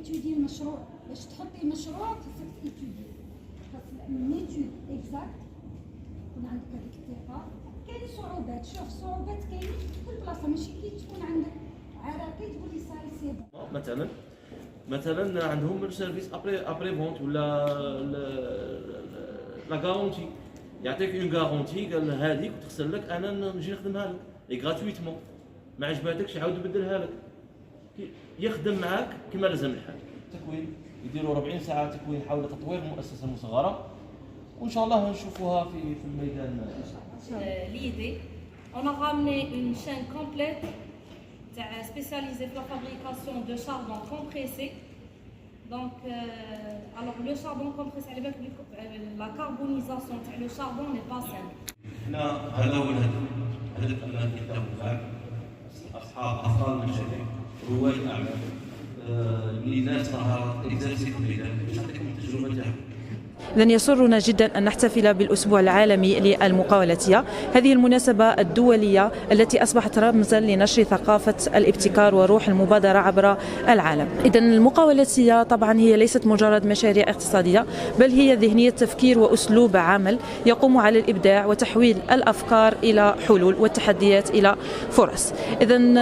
ايتودي المشروع. باش تحطي مشروع خاصك ايتودي، خاص ميتود اكزاكت يكون عندك هذيك الثقه. كاين صعوبات، شوف صعوبات كاينين في كل بلاصه، ماشي كي تكون عندك عراقي تقول لي سي بون. مثلا عندهم السيرفيس ابري فونت ولا لا غارونتي، يعطيك اون غارونتي قال هذيك وتغسل لك انا نجي نخدمها لك اي غراتويتمون، ما عجباتكش يعاود يبدلها لك، يخدم معاك كما لازم الحال. تكوين يديروا 40 ساعه تكوين حول تطوير المؤسسه المصغره، وان شاء الله نشوفوها في الميدان. L'idée, on a ramené une chaîne complète spécialisée dans la fabrication de charbon compressé. Donc, alors le charbon compressé, la carbonisation du charbon n'est pas simple. هذا هو الهدف أن كتاب أفراد المشاريع رواد الأعمال اللي ناس راها إكزارسي في الميدان باش تعطيكم التجربة تاعهم. إذن يسرنا جدا أن نحتفل بالأسبوع العالمي للمقاولاتية، هذه المناسبة الدولية التي أصبحت رمزا لنشر ثقافة الابتكار وروح المبادرة عبر العالم. إذن المقاولاتية طبعا هي ليست مجرد مشاريع اقتصادية، بل هي ذهنية تفكير وأسلوب عمل يقوم على الإبداع وتحويل الأفكار إلى حلول والتحديات إلى فرص. إذن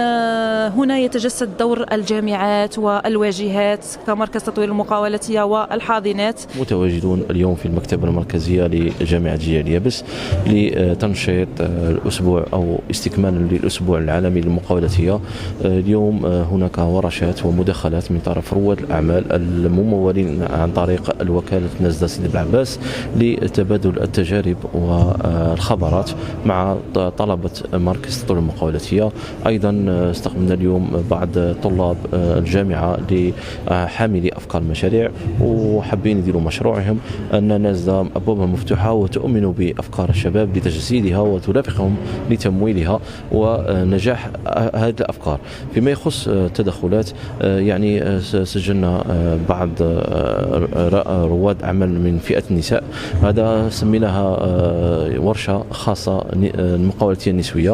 هنا يتجسد دور الجامعات والواجهات كمركز تطوير المقاولاتية والحاضنات. متواجدون اليوم في المكتبة المركزية لجامعة جيل اليابس لتنشيط الأسبوع أو استكمالا للأسبوع العالمي للمقاولاتية. اليوم هناك ورشات ومداخلات من طرف رواد الأعمال الممولين عن طريق الوكالة نزدة سيدي العباس لتبادل التجارب والخبرات مع طلبة مركز تطوير المقاولاتية. أيضا استقبلنا اليوم بعض طلاب الجامعة لحاملي أفكار المشاريع وحابين يديروا مشروعهم، أن نزدة أبوابها مفتوحة وتؤمن بأفكار الشباب لتجسيدها وترافقهم لتمويلها ونجاح هذه الأفكار. فيما يخص التدخلات يعني سجلنا بعض رواد أعمال من فئة النساء، هذا سميناها ورشة خاصة المقاولاتية النسوية.